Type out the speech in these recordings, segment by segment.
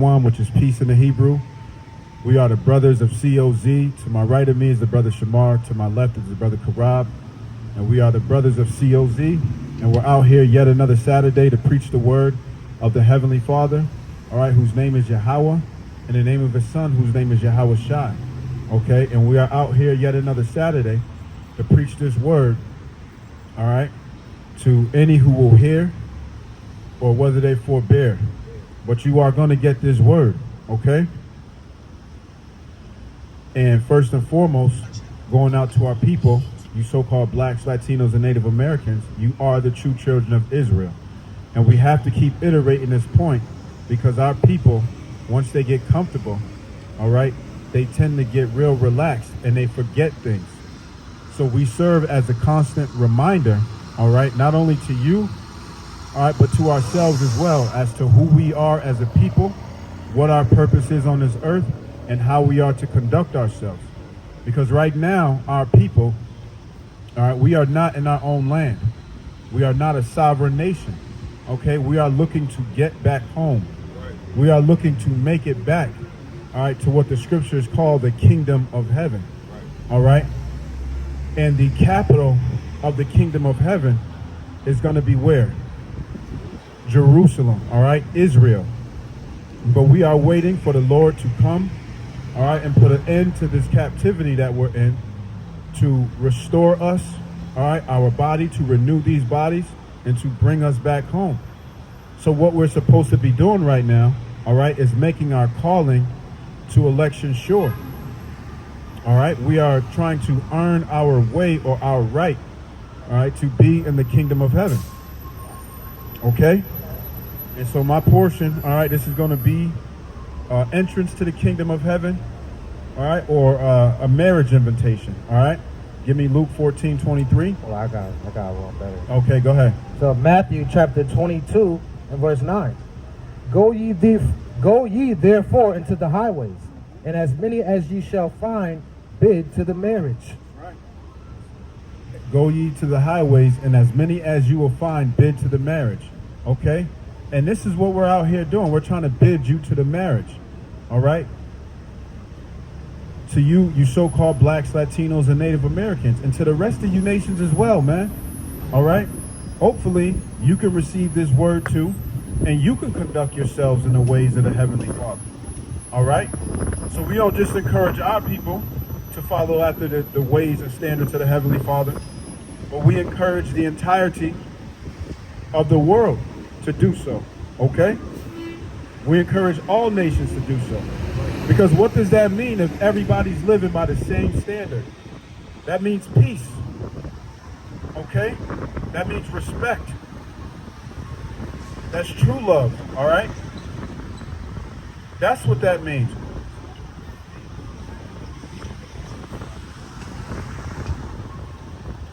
One, which is peace in the Hebrew. We are the brothers of COZ. To my right of me is the brother Shamar. To my left is the brother Karab. And we are the brothers of COZ. And we're out here yet another Saturday to preach the word of the Heavenly Father, all right, whose name is Yahweh, and the name of his son, whose name is Yahawashi. Okay, and we are out here yet another Saturday to preach this word, all right, to any who will hear or whether they forbear. But you are going to get this word, okay? And first and foremost, going out to our people, you so-called blacks, Latinos, and Native Americans, you are the true children of Israel. And we have to keep iterating this point because our people, once they get comfortable, all right, they tend to get real relaxed and they forget things. So we serve as a constant reminder, all right, not only to you, all right, but to ourselves as well as to who we are as a people, what our purpose is on this earth, and how we are to conduct ourselves. Because right now, our people, all right, we are not in our own land. We are not a sovereign nation, okay? We are looking to get back home. We are looking to make it back, all right, to what the scriptures call the kingdom of heaven, all right? And the capital of the kingdom of heaven is going to be where? Jerusalem, all right, Israel. But we are waiting for the Lord to come, all right, and put an end to this captivity that we're in, to restore us, all right, our body, to renew these bodies, and to bring us back home. So what we're supposed to be doing right now, all right, is making our calling to election sure. All right, we are trying to earn our way or our right, all right, to be in the kingdom of heaven. Okay? And so my portion, all right, this is going to be entrance to the kingdom of heaven, all right, or a marriage invitation, all right? Give me Luke 14:23. Well, I got one better. Okay, go ahead. So Matthew chapter 22 and verse 9. Go ye therefore into the highways, and as many as ye shall find, bid to the marriage. Right. Go ye to the highways, and as many as you will find, bid to the marriage. Okay? And this is what we're out here doing. We're trying to bid you to the marriage. All right? To you so-called blacks, Latinos, and Native Americans, and to the rest of you nations as well, man. All right? Hopefully, you can receive this word too, and you can conduct yourselves in the ways of the Heavenly Father. All right? So we don't just encourage our people to follow after the ways and standards of the Heavenly Father, but we encourage the entirety of the world to do so, okay? We encourage all nations to do so. Because what does that mean if everybody's living by the same standard? That means peace, okay? That means respect. That's true love, all right? That's what that means.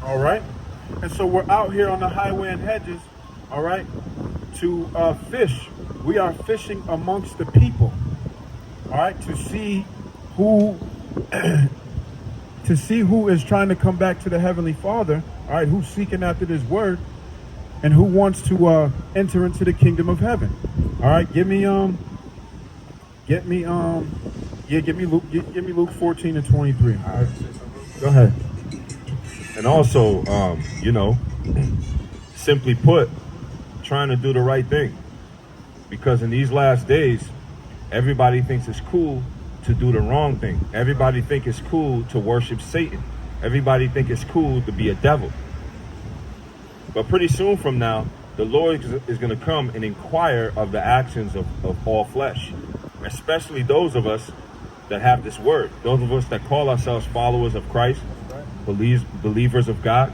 All right? And so we're out here on the highway and hedges, all right, to fish. We are fishing amongst the people, all right, to see who is trying to come back to the Heavenly Father, all right, who's seeking after this word, and who wants to enter into the kingdom of heaven. All right, give me Luke 14:23. All right, go ahead. And also, simply put, trying to do the right thing. Because in these last days, everybody thinks it's cool to do the wrong thing. Everybody thinks it's cool to worship Satan. Everybody thinks it's cool to be a devil. But pretty soon from now, the Lord is going to come and inquire of the actions of all flesh, especially those of us that have this word, those of us that call ourselves followers of Christ, believers of God.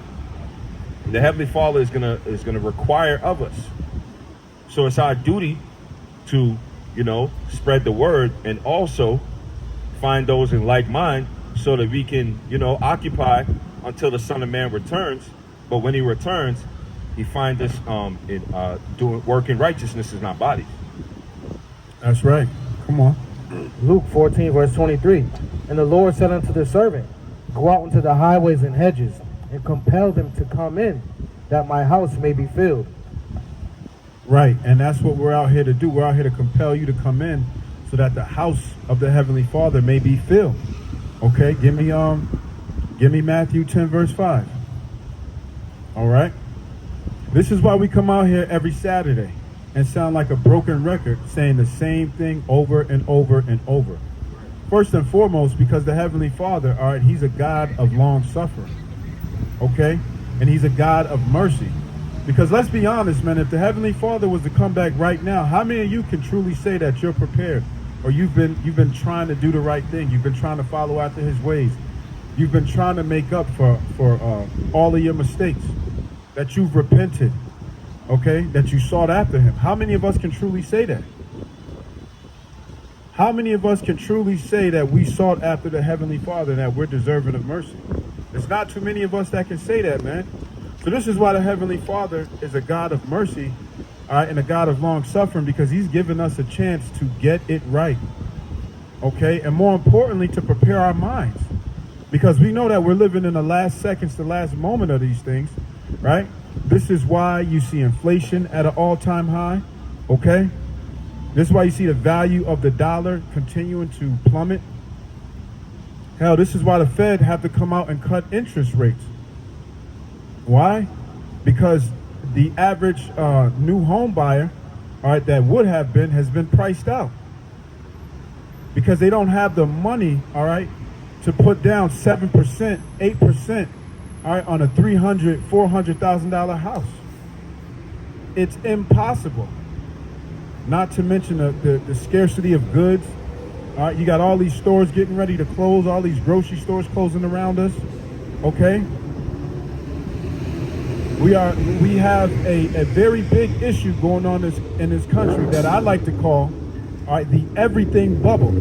The Heavenly Father is gonna require of us. So it's our duty to, spread the word and also find those in like mind so that we can, occupy until the Son of Man returns. But when he returns, he finds us working righteousness in our bodies. That's right. Come on. Luke 14 verse 23. And the Lord said unto the servant, go out into the highways and hedges, and compel them to come in, that my house may be filled. Right, and that's what we're out here to do. We're out here to compel you to come in so that the house of the Heavenly Father may be filled. Okay, give me Matthew 10 verse 5. All right. This is why we come out here every Saturday and sound like a broken record, saying the same thing over and over and over. First and foremost, because the Heavenly Father, all right, he's a God of long suffering. Okay? And he's a God of mercy. Because let's be honest, man, if the Heavenly Father was to come back right now, how many of you can truly say that you're prepared? Or you've been trying to do the right thing. You've been trying to follow after his ways. You've been trying to make up for all of your mistakes. That you've repented. Okay? That you sought after him. How many of us can truly say that? How many of us can truly say that we sought after the Heavenly Father and that we're deserving of mercy? There's not too many of us that can say that, man. So this is why the Heavenly Father is a God of mercy, all right, and a God of long suffering, because he's given us a chance to get it right. Okay? And more importantly, to prepare our minds. Because we know that we're living in the last seconds, the last moment of these things, right? This is why you see inflation at an all-time high, okay? This is why you see the value of the dollar continuing to plummet. Hell, this is why the Fed have to come out and cut interest rates. Why? Because the average new home buyer, all right, that would have been, has been priced out. Because they don't have the money, all right, to put down 7%, 8%, all right, on a $300,000, $400,000 house. It's impossible. Not to mention the scarcity of goods. All right, you got all these stores getting ready to close, all these grocery stores closing around us. Okay? We have a very big issue going on in this country that I like to call, all right, the everything bubble.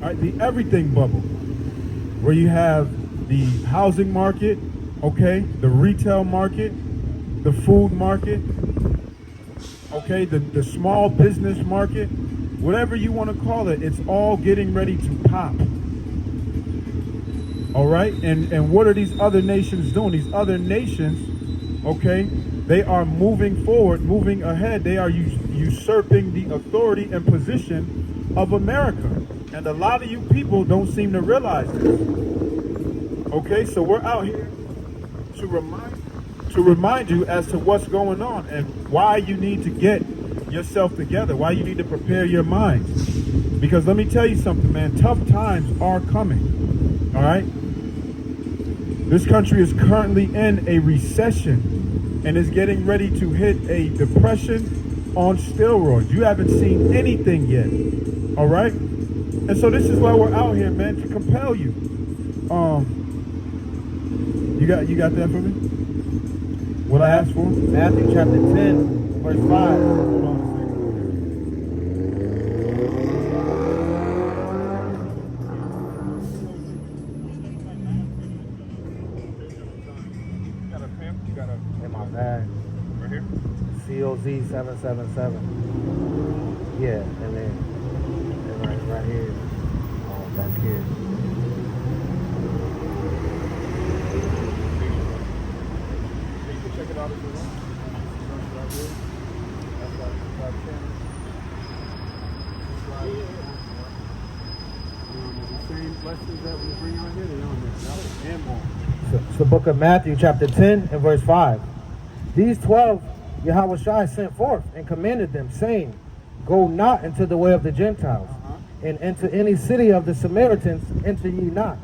All right, the everything bubble. Where you have the housing market, okay, the retail market, the food market, okay, the small business market, whatever you want to call it, it's all getting ready to pop. All right, and what are these other nations doing? These other nations, okay, they are moving forward, moving ahead. They are usurping the authority and position of America. And a lot of you people don't seem to realize this. Okay, so we're out here to remind you as to what's going on and why you need to get yourself together, why you need to prepare your minds. Because let me tell you something, man, tough times are coming. All right? This country is currently in a recession and is getting ready to hit a depression on steroids. You haven't seen anything yet. All right? And so this is why we're out here, man, to compel you. You got that for me? What I asked for? Matthew chapter 10, verse 5. Hold on a second. You got a pen? You got a... In my bag. Right here? COZ 777. Yeah, and then right here. Back here. You can check it out if you want. Right here. That's like 10. The same lessons that we bring out here, they're on there. And more. It's the book of Matthew chapter 10 and verse 5. These 12 Yahawashi sent forth and commanded them, saying, Go not into the way of the Gentiles, and into any city of the Samaritans enter ye not,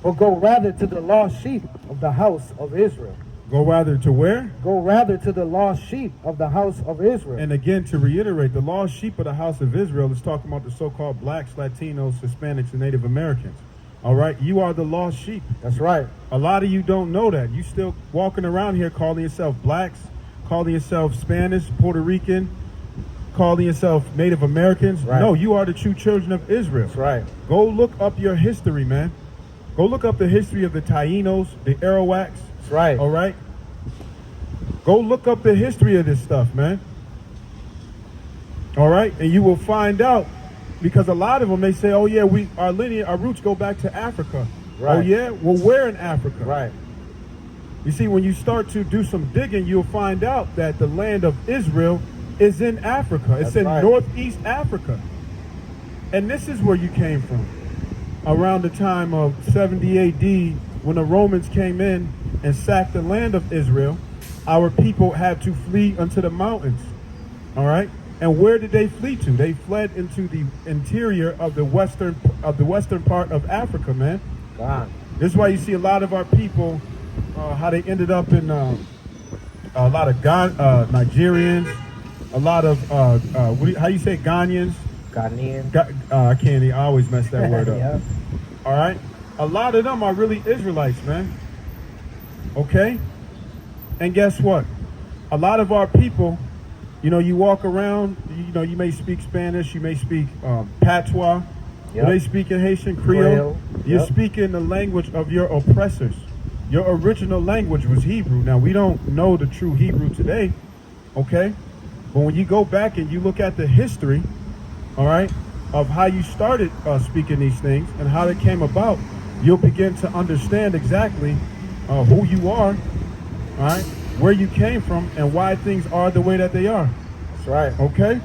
but go rather to the lost sheep of the house of Israel. Go rather to where? Go rather to the lost sheep of the house of Israel. And again, to reiterate, the lost sheep of the house of Israel is talking about the so-called blacks, Latinos, Hispanics, and Native Americans. All right? You are the lost sheep. That's right. A lot of you don't know that. You still walking around here calling yourself blacks, calling yourself Spanish, Puerto Rican, calling yourself Native Americans. Right. No, you are the true children of Israel. That's right. Go look up your history, man. Go look up the history of the Taínos, the Arawaks. That's right. All right? Go look up the history of this stuff, man. All right? And you will find out, because a lot of them, they say, oh, yeah, our roots go back to Africa. Right. Oh, yeah? Well, where in Africa? Right. You see, when you start to do some digging, you'll find out that the land of Israel is in Africa. It's That's in right. Northeast Africa. And this is where you came from. Around the time of 70 AD, when the Romans came in and sacked the land of Israel, our people had to flee unto the mountains. All right? And where did they flee to? They fled into the interior of the western part of Africa, man. God. This is why you see a lot of our people, how they ended up in a lot of Nigerians, a lot of how you say Ghanaians? Ghanaian. I can't. I always mess that word up. Yeah. All right, a lot of them are really Israelites, man. Okay, and guess what? A lot of our people, you know, you walk around, you know, you may speak Spanish, you may speak Patois. Yep. They speak in Haitian Creole. You're Yep. speaking the language of your oppressors. Your original language was Hebrew. Now, we don't know the true Hebrew today, okay? But when you go back and you look at the history, all right, of how you started speaking these things and how they came about, you'll begin to understand exactly who you are, all right, where you came from, and why things are the way that they are. That's right. Okay?